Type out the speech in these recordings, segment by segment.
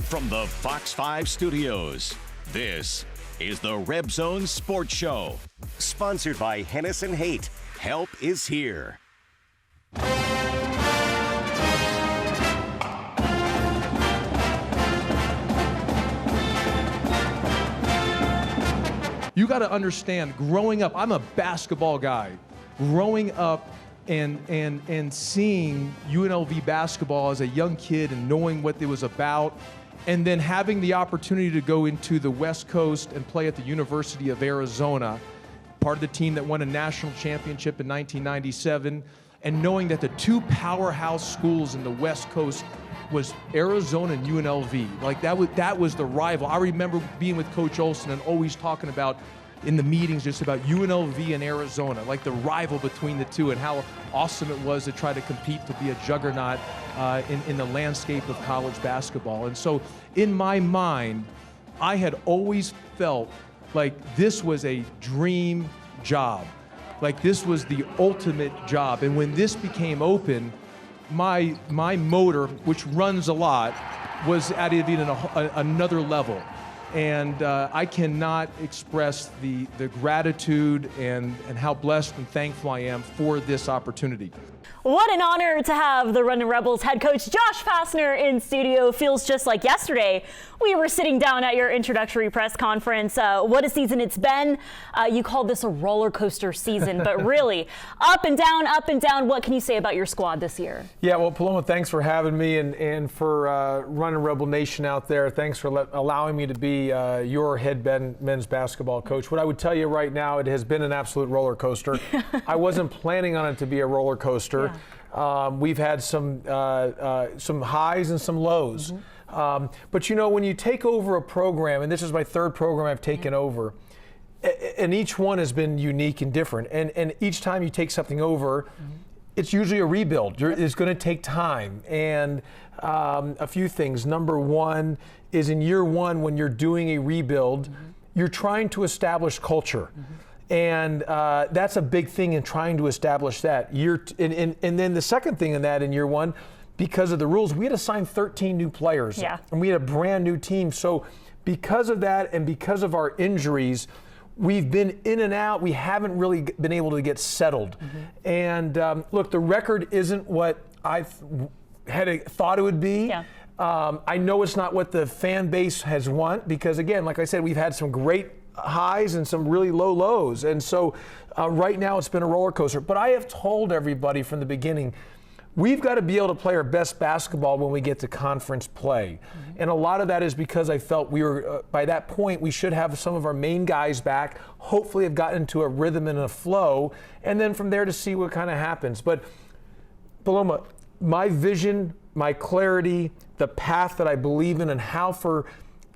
From the Fox 5 studios, this is the RebZone Sports Show. Sponsored by Hennessy Haight. Help is here. You got to understand, growing up, I'm a basketball guy. Growing up and seeing UNLV basketball as a young kid and knowing what it was about, and then having the opportunity to go into the West Coast and play at the University of Arizona, part of the team that won a national championship in 1997, and knowing that the two powerhouse schools in the West Coast was Arizona and UNLV. Like that was the rival. I remember being with Coach Olson and always talking about in the meetings just about UNLV and Arizona, like the rival between the two, and how awesome it was to try to compete to be a juggernaut in the landscape of college basketball. And so in my mind, I had always felt like this was a dream job. Like this was the ultimate job. And when this became open, my motor, which runs a lot, was at even another level. And I cannot express the gratitude and how blessed and thankful I am for this opportunity. What an honor to have the Runnin Rebels head coach Josh Pastner in studio. Feels just like yesterday we were sitting down at your introductory press conference. What a season it's been. You called this a roller coaster season, but really up and down, up and down. What can you say about your squad this year? Yeah, well, Paloma, thanks for having me, and for Runnin Rebel Nation out there. Thanks for allowing me to be your head men's basketball coach. What I would tell you right now, it has been an absolute roller coaster. I wasn't planning on it to be a roller coaster. Yeah. We've had some highs and some lows. Mm-hmm. But you know, when you take over a program, and this is my third program I've taken over, and each one has been unique and different. And each time you take something over, it's usually a rebuild. It's going to take time. And a few things. Number one is, in year one, when you're doing a rebuild, you're trying to establish culture. And that's a big thing in trying to establish that. And then the second thing in that, in year one, because of the rules, we had to sign 13 new players. Yeah. And we had a brand new team. So because of that and because of our injuries, we've been in and out. We haven't really been able to get settled. And look, the record isn't what I had thought it would be. Yeah. I know it's not what the fan base has want, because again, like I said, we've had some great highs and some really low lows. And so right now it's been a roller coaster. But I have told everybody from the beginning, we've got to be able to play our best basketball when we get to conference play. And a lot of that is because I felt we were, by that point, we should have some of our main guys back, hopefully have gotten into a rhythm and a flow, and then from there to see what kind of happens. But Paloma, my vision, my clarity, the path that I believe in, and how for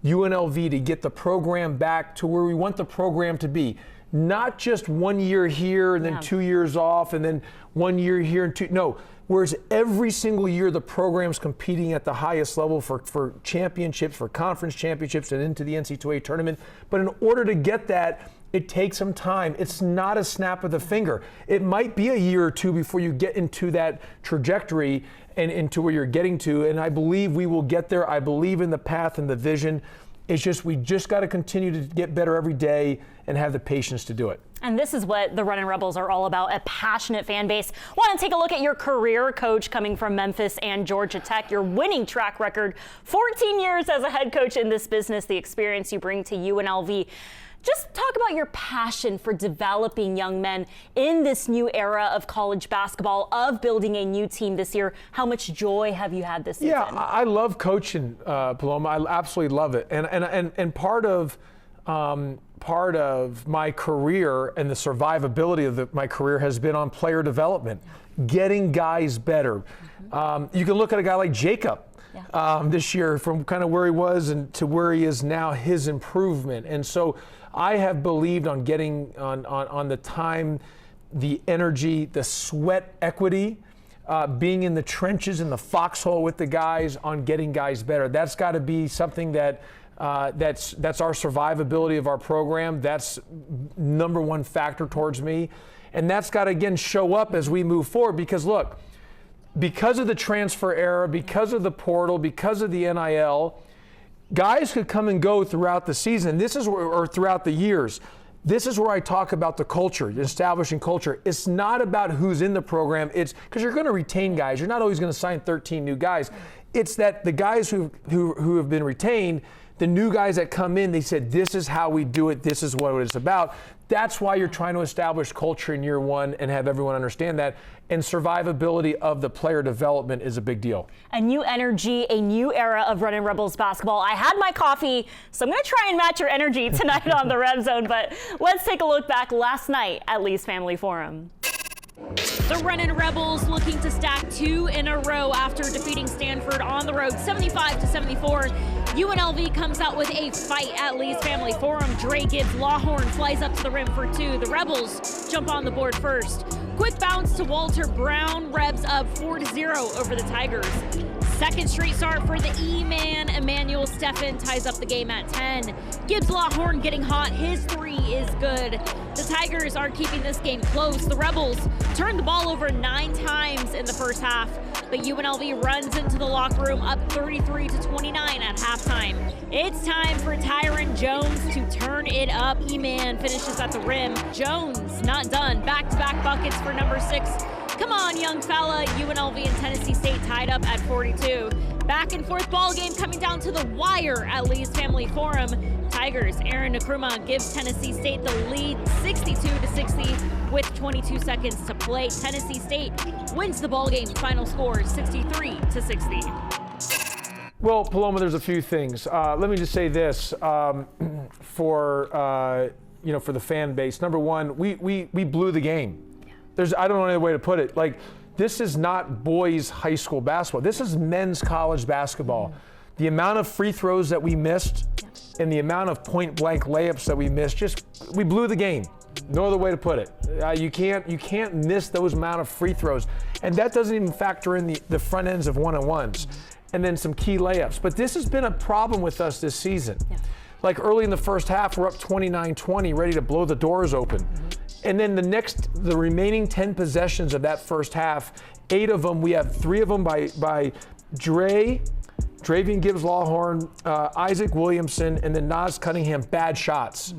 UNLV to get the program back to where we want the program to be. Not just 1 year here and then 2 years off and then 1 year here and two. No, whereas every single year the program's competing at the highest level for championships, for conference championships, and into the NCAA tournament. But in order to get that, it takes some time. It's not a snap of the finger. It might be a year or two before you get into that trajectory and into where you're getting to. And I believe we will get there. I believe in the path and the vision. It's just, we just got to continue to get better every day and have the patience to do it. And this is what the Runnin Rebels are all about, a passionate fan base. Want to take a look at your career, coach, coming from Memphis and Georgia Tech, your winning track record, 14 years as a head coach in this business, the experience you bring to UNLV. Just talk about your passion for developing young men in this new era of college basketball, of building a new team this year. How much joy have you had this season? Yeah, I love coaching, Paloma. I absolutely love it. And part of my career and the survivability of my career has been on player development, getting guys better. You can look at a guy like Jacob. This year, from kind of where he was and to where he is now, his improvement. And so I have believed on getting on the time, the energy, the sweat equity, being in the trenches, in the foxhole with the guys, on getting guys better. That's got to be something that's our survivability of our program. That's number one factor towards me. And that's got to, again, show up as we move forward, because look, because of the transfer era, because of the portal, because of the NIL, Guys could come and go throughout the season. This is where, or throughout the years. This is where I talk about the culture, establishing culture. It's not about who's in the program. It's because you're going to retain guys. You're not always going to sign 13 new guys. It's that the guys who have been retained, the new guys that come in, they said, this is how we do it. This is what it's about. That's why you're trying to establish culture in year one and have everyone understand that. And survivability of the player development is a big deal. A new energy, a new era of Runnin Rebels basketball. I had my coffee, so I'm going to try and match your energy tonight on the RebZone. But let's take a look back last night at Lee's Family Forum. The Runnin Rebels looking to stack 2 in a row after defeating Stanford on the road 75-74. UNLV comes out with a fight at Lee's Family Forum. Dre Gibbs Lawhorn flies up to the rim for 2. The Rebels jump on the board first. Quick bounce to Walter Brown. Rebs up 4-0 over the Tigers. Second straight start for the E-man. Emmanuel Steffen ties up the game at 10. Gibbs Lawhorn getting hot. His 3 is good. The Tigers are keeping this game close. The Rebels turned the ball over 9 times in the first half, but UNLV runs into the locker room up 33-29 at halftime. It's time for Tyrin Jones to turn it up. E-man finishes at the rim. Jones not done. Back-to-back buckets for number 6. Come on, young fella. UNLV and Tennessee State tied up at 42. Back and forth ball game coming down to the wire at Lee's Family Forum. Tigers, Aaron Nkrumah gives Tennessee State the lead 62-60 with 22 seconds to play. Tennessee State wins the ball game. Final score 63-60. Well, Paloma, there's a few things. Let me just say this for the fan base. Number one, we blew the game. I don't know any other way to put it. Like, this is not boys high school basketball. This is men's college basketball. The amount of free throws that we missed and the amount of point blank layups that we missed, we blew the game. No other way to put it. You can't miss those amount of free throws. And that doesn't even factor in the front ends of one-on-ones and then some key layups. But this has been a problem with us this season. Yeah. Like early in the first half, we're up 29-20, ready to blow the doors open. And then the remaining 10 possessions of that first half, 8 of them, we have 3 of them by Dravian Gibbs Lawhorn, Isaac Williamson, and then Naz Cunningham, bad shots.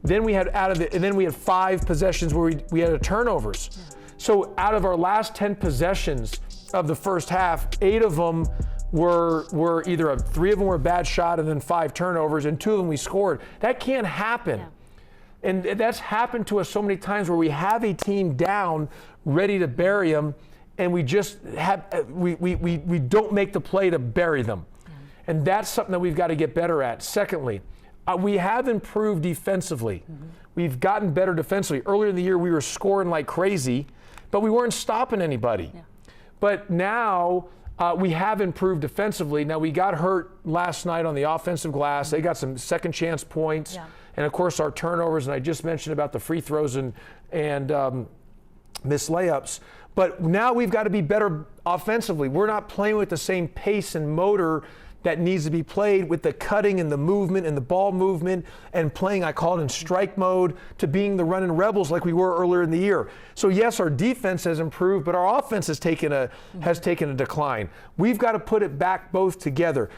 Then we had 5 possessions where we had turnovers. So out of our last 10 possessions of the first half, 8 of them were either 3 of them were a bad shot and then 5 turnovers, and 2 of them we scored. That can't happen. Yeah. And that's happened to us so many times where we have a team down, ready to bury them, and we just we don't make the play to bury them. And that's something that we've got to get better at. Secondly, we have improved defensively. We've gotten better defensively. Earlier in the year, we were scoring like crazy, but we weren't stopping anybody. Yeah. But now we have improved defensively. Now, we got hurt last night on the offensive glass. They got some second chance points. Yeah. And of course, our turnovers, and I just mentioned about the free throws and missed layups. But now we've got to be better offensively. We're not playing with the same pace and motor that needs to be played with the cutting and the movement and the ball movement and playing, I call it in strike mode, to being the Runnin Rebels like we were earlier in the year. So yes, our defense has improved, but our offense has taken a decline. We've got to put it back both together.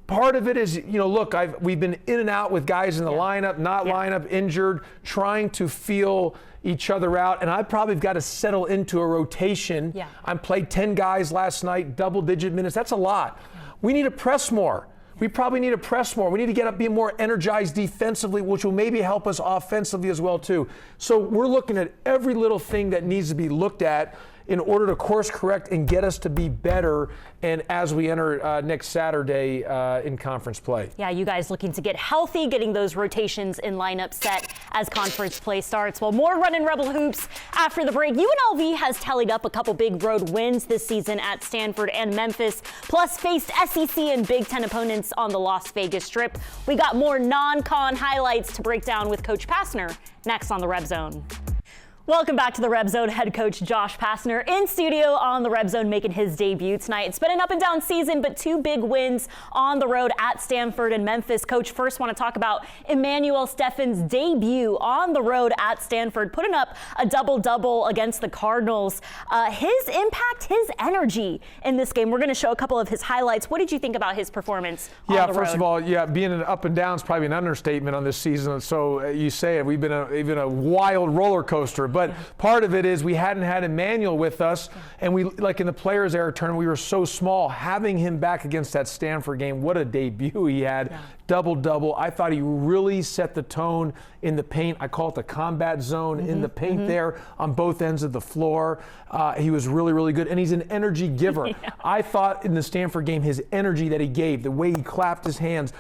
Part of it is, look, we've been in and out with guys in the lineup, not lineup, injured, trying to feel each other out. And I probably have got to settle into a rotation. Yeah. I played 10 guys last night, double-digit minutes. That's a lot. We need to press more. We probably need to press more. We need to get up, be more energized defensively, which will maybe help us offensively as well, too. So we're looking at every little thing that needs to be looked at in order to course correct and get us to be better, and as we enter next Saturday in conference play. Yeah, you guys looking to get healthy, getting those rotations in lineup set as conference play starts. Well, more Runnin Rebel hoops after the break. UNLV has tallied up a couple big road wins this season at Stanford and Memphis, plus faced SEC and Big Ten opponents on the Las Vegas Strip. We got more non-con highlights to break down with Coach Pastner next on the RebZone. Welcome back to the RebZone. Head coach Josh Pastner in studio on the RebZone making his debut tonight. It's been an up and down season, but 2 big wins on the road at Stanford and Memphis. Coach, first want to talk about Emmanuel Stephen's debut on the road at Stanford, putting up a double-double against the Cardinals. His impact, his energy in this game. We're going to show a couple of his highlights. What did you think about his performance on the road? Yeah, first of all, being an up and down is probably an understatement on this season. So you say it, we've been a wild roller coaster. But part of it is we hadn't had Emmanuel with us, and we, like in the Players Era tournament, we were so small. Having him back against that Stanford game, what a debut he had. Yeah. Double-double. I thought he really set the tone in the paint. I call it the combat zone in the paint there on both ends of the floor. He was really, really good, and he's an energy giver. I thought in the Stanford game, his energy that he gave, the way he clapped his hands,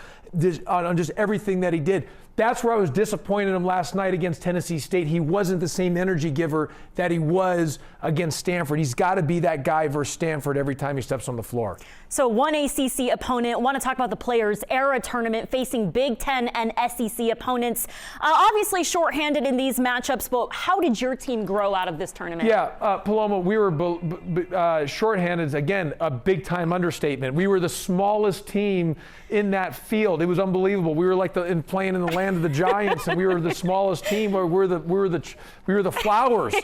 on just everything that he did. That's where I was disappointed in him last night against Tennessee State. He wasn't the same energy giver that he was against Stanford. He's got to be that guy versus Stanford every time he steps on the floor. So one ACC opponent. Want to talk about the Players Era tournament facing Big Ten and SEC opponents. Obviously shorthanded in these matchups, but how did your team grow out of this tournament? Yeah, Paloma, we were shorthanded. Again, a big-time understatement. We were the smallest team in that field. It was unbelievable. We were like playing in the land of the giants, and we were the smallest team. Where we were the flowers.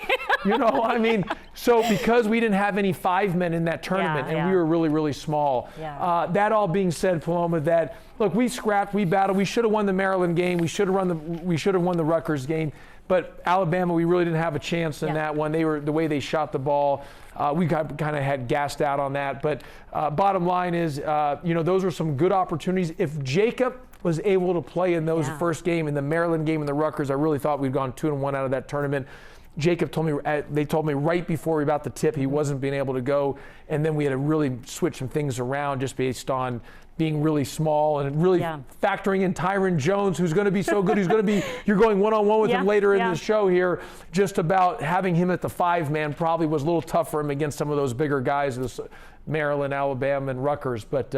You know, I mean, so because we didn't have any 5 men in that tournament, and we were really, really small. That all being said, Paloma, that look, we scrapped, we battled. We should have won the Maryland game. We should have won the Rutgers game. But Alabama, we really didn't have a chance in that one. They were the way they shot the ball. We kind of had gassed out on that. But bottom line is, those were some good opportunities. If Jacob was able to play in those first game, in the Maryland game and the Rutgers, I really thought we'd gone 2-1 out of that tournament. Jacob told me, they told me right before we about the tip he wasn't being able to go, and then we had to really switch some things around just based on being really small and really factoring in Tyrin Jones, who's going to be so good. Who's going to be, you're going one-on-one with him later in the show here. Just about having him at the 5-man probably was a little tough for him against some of those bigger guys, Maryland, Alabama, and Rutgers. But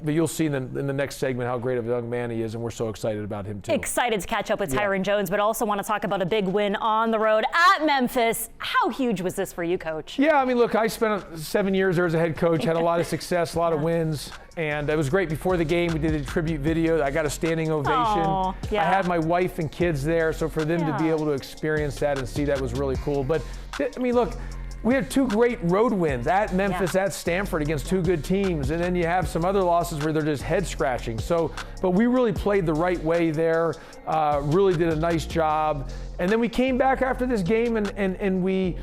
you'll see in the next segment how great of a young man he is, and we're so excited about him too. Excited to catch up with Tyrin Jones, but also want to talk about a big win on the road at Memphis. How huge was this for you, Coach? Yeah, I mean, look, I spent 7 years there as a head coach, had a lot of success, a lot of wins, and it was great before the game. We did a tribute video. I got a standing ovation. I had my wife and kids there, so for them to be able to experience that and see that was really cool. But, I mean, look, we had 2 great road wins at Memphis, at Stanford against 2 good teams. And then you have some other losses where they're just head scratching. So, but we really played the right way there, really did a nice job. And then we came back after this game and we,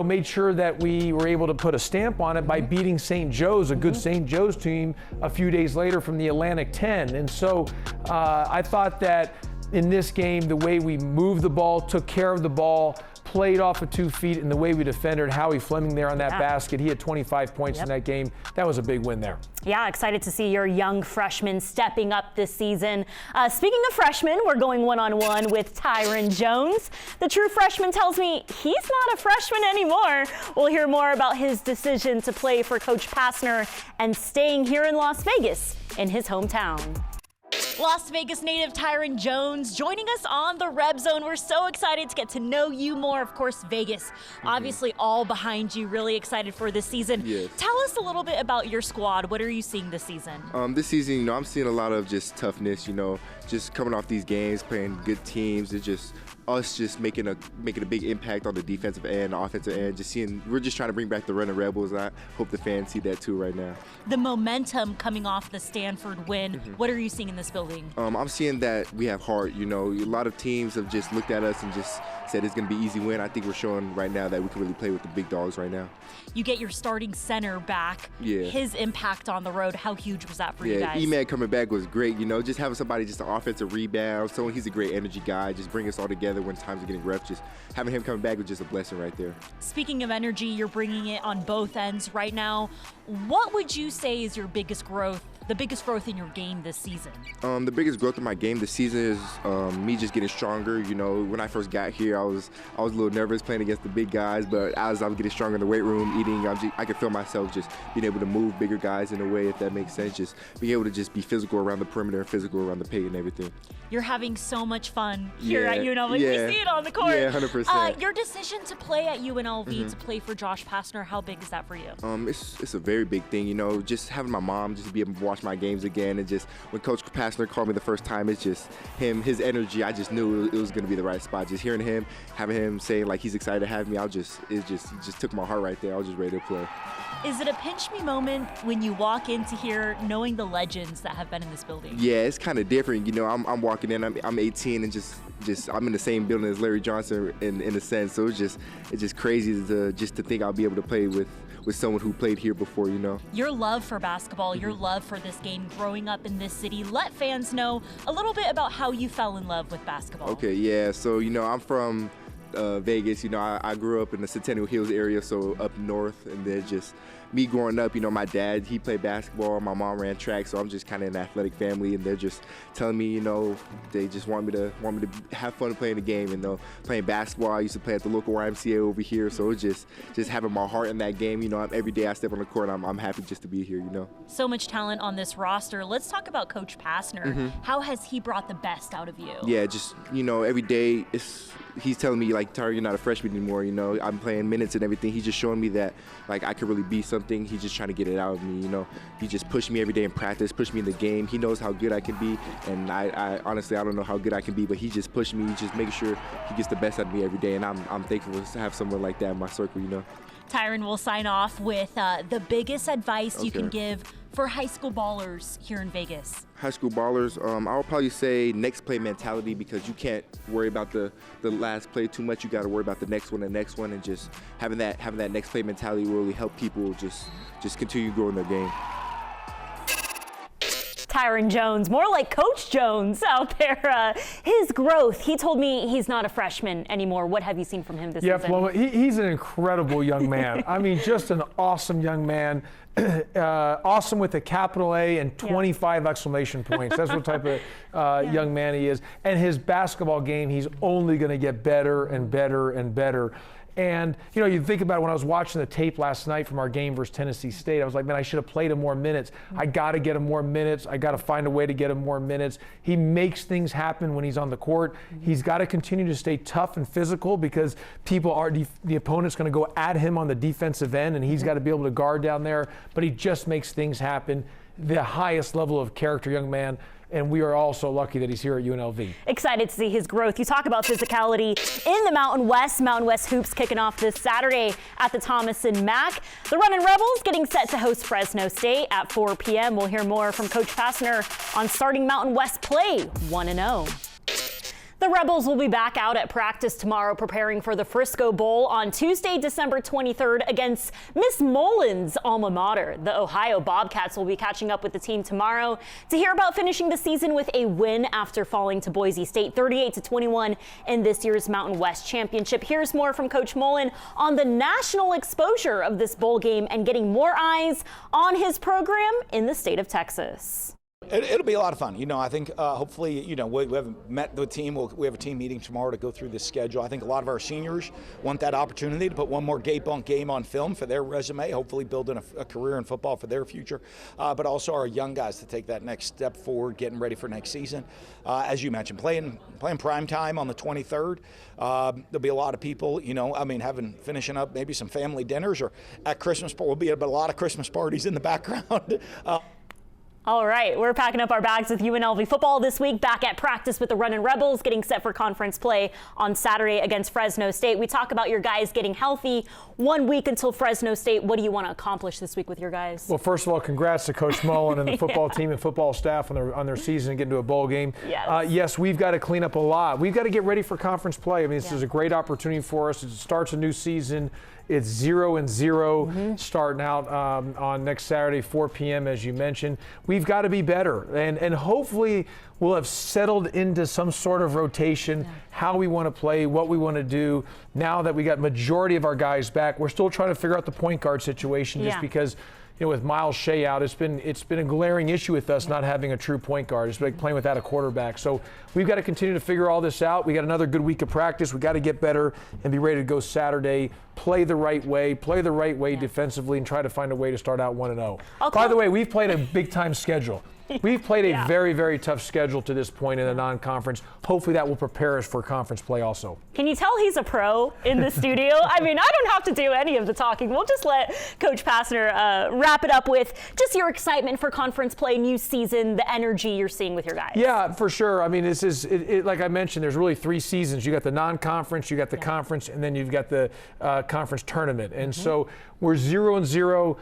made sure that we were able to put a stamp on it by beating St. Joe's, a good St. Joe's team, a few days later from the Atlantic 10. And so I thought that in this game, the way we moved the ball, took care of the ball, played off of 2 feet, and the way we defended Howie Fleming there on that basket. He had 25 points in that game. That was a big win there. Yeah, excited to see your young freshman stepping up this season. Speaking of freshmen, we're going one-on-one with Tyrin Jones. The true freshman tells me he's not a freshman anymore. We'll hear more about his decision to play for Coach Pastner and staying here in Las Vegas in his hometown. Las Vegas native Tyrin Jones joining us on the RebZone. We're so excited to get to know you more. Of course, Vegas, obviously all behind you. Really excited for this season. Yes. Tell us a little bit about your squad. What are you seeing this season? This season, I'm seeing a lot of just toughness, just coming off these games, playing good teams. It's just us just making a big impact on the defensive end, the offensive end. We're just trying to bring back the Runnin Rebels, and I hope the fans see that too right now. The momentum coming off the Stanford win, what are you seeing in this building? I'm seeing that we have heart. A lot of teams have just looked at us and just said it's going to be easy win. I think we're showing right now that we can really play with the big dogs right now. You get your starting center back. His impact on the road, how huge was that for you guys? E-Man coming back was great. Just having somebody just an offensive rebound. He's a great energy guy. Just bring us all together when times are getting rough. Just having him coming back was just a blessing right there. Speaking of energy, you're bringing it on both ends right now. What would you say is your biggest growth the biggest growth in your game this season? The biggest growth in my game this season is me just getting stronger. You know, when I first got here, I was a little nervous playing against the big guys, but as I was getting stronger in the weight room, eating, I could feel myself just being able to move bigger guys in a way, if that makes sense. Just being able to just be physical around the perimeter and physical around the paint and everything. You're having so much fun here at UNLV. We see it on the court. Yeah, 100%. Your decision to play at UNLV, to play for Josh Pastner, how big is that for you? It's a very big thing, you know, just having my mom just be able to watch my games again, and just when Coach Pastner called me the first time, it's just his energy, I just knew it was going to be the right spot. Just hearing him, having him saying like he's excited to have me, it just took my heart right there. I was just ready to play. Is it a pinch me moment when you walk into here knowing the legends that have been in this building? Yeah, it's kind of different. You know, I'm walking in, I'm 18, and just I'm in the same building as Larry Johnson in a sense. So it's just crazy to think I'll be able to play with someone who played here before, you know. Your love for basketball, your love for this game, growing up in this city, let fans know a little bit about how you fell in love with basketball. Okay, yeah, so, you know, I'm from Vegas. You know, I grew up in the Centennial Hills area, so up north, and then just me growing up, you know, my dad, he played basketball, my mom ran track, so I'm just kind of an athletic family, and they're just telling me, you know, they just want me to have fun playing the game. And playing basketball, I used to play at the local YMCA over here, so it's just having my heart in that game. You know, every day I step on the court, I'm happy just to be here, you know. So much talent on this roster. Let's talk about Coach Pastner. How has he brought the best out of you? Yeah, just, you know, every day he's telling me, like, Tyrin, you're not a freshman anymore, you know. I'm playing minutes and everything. He's just showing me that, like, I could really be something. He's just trying to get it out of me, you know. He just pushed me every day in practice, pushed me in the game. He knows how good I can be, and I honestly, I don't know how good I can be, but he just pushed me, just making sure he gets the best out of me every day, and I'm thankful to have someone like that in my circle, you know. Tyrin will sign off with the biggest advice you can give for high school ballers here in Vegas. High school ballers, I'll probably say next play mentality, because you can't worry about the last play too much. You got to worry about the next one, and just having that next play mentality will really help people just continue growing their game. Tyrin Jones, more like Coach Jones out there. His growth, he told me he's not a freshman anymore. What have you seen from him this season? Well, he's an incredible young man. I mean, just an awesome young man. Awesome with a capital A and 25 exclamation points. That's what type of young man he is. And his basketball game, he's only going to get better and better and better. And, you know, you think about it, when I was watching the tape last night from our game versus Tennessee State, I was like, man, I should have played him more minutes. I got to get him more minutes. I got to find a way to get him more minutes. He makes things happen when he's on the court. He's got to continue to stay tough and physical, because the opponent's going to go at him on the defensive end, and he's got to be able to guard down there. But he just makes things happen. The highest level of character young man. And we are all so lucky that he's here at UNLV. Excited to see his growth. You talk about physicality in the Mountain West. Mountain West Hoops kicking off this Saturday at the Thomas and Mack. The Runnin Rebels getting set to host Fresno State at 4 p.m. We'll hear more from Coach Pastner on starting Mountain West play 1-0. The Rebels will be back out at practice tomorrow, preparing for the Frisco Bowl on Tuesday, December 23rd against Miss Mullen's alma mater. The Ohio Bobcats will be catching up with the team tomorrow to hear about finishing the season with a win after falling to Boise State 38-21 in this year's Mountain West Championship. Here's more from Coach Mullen on the national exposure of this bowl game and getting more eyes on his program in the state of Texas. It'll be a lot of fun. You know, I think hopefully, you know, we haven't met the team. We have a team meeting tomorrow to go through the schedule. I think a lot of our seniors want that opportunity to put one more game on film for their resume, hopefully building a career in football for their future, but also our young guys to take that next step forward, getting ready for next season. As you mentioned, playing prime time on the 23rd. There'll be a lot of people, you know, I mean, finishing up maybe some family dinners, or at Christmas, will be a lot of Christmas parties in the background. All right, we're packing up our bags with UNLV football this week, back at practice with the Runnin Rebels, getting set for conference play on Saturday against Fresno State. We talk about your guys getting healthy 1 week until Fresno State. What do you want to accomplish this week with your guys? Well, first of all, congrats to Coach Mullen and the football team and football staff on their season and getting to a bowl game. Yes, we've got to clean up a lot. We've got to get ready for conference play. I mean, this is a great opportunity for us. It starts a new season. It's 0-0 starting out on next Saturday, 4 p.m., as you mentioned. We've got to be better, and hopefully we'll have settled into some sort of rotation, how we want to play, what we want to do. Now that we got majority of our guys back, we're still trying to figure out the point guard situation, just because, with Miles Shea out, it's been a glaring issue with us not having a true point guard. It's like playing without a quarterback. So we've got to continue to figure all this out. We got another good week of practice. We got to get better and be ready to go Saturday. Play the right way defensively, and try to find a way to start out 1-0. By the way, we've played a big-time schedule. We've played a very, very tough schedule to this point in the non-conference. Hopefully that will prepare us for conference play also. Can you tell he's a pro in the studio? I mean, I don't have to do any of the talking. We'll just let Coach Pastner wrap it up with just your excitement for conference play, new season, the energy you're seeing with your guys. Yeah, for sure. I mean, this is, like I mentioned, there's really 3 seasons. You got the non-conference, you got the conference, and then you've got the conference tournament. And so we're 0-0.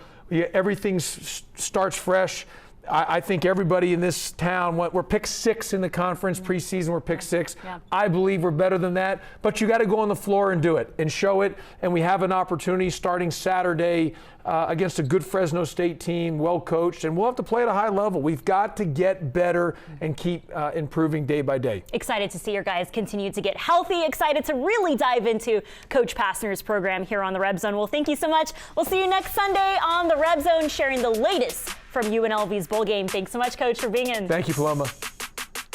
Everything starts fresh. I think everybody in this town, we're pick 6 in the conference preseason. We're pick 6. Yeah. I believe we're better than that, but you got to go on the floor and do it and show it. And we have an opportunity starting Saturday against a good Fresno State team, well coached, and we'll have to play at a high level. We've got to get better and keep improving day by day. Excited to see your guys continue to get healthy. Excited to really dive into Coach Pastner's program here on the RebZone. Well, thank you so much. We'll see you next Sunday on the RebZone, sharing the latest from UNLV's bowl game. Thanks so much, Coach, for being in. Thank you, Paloma.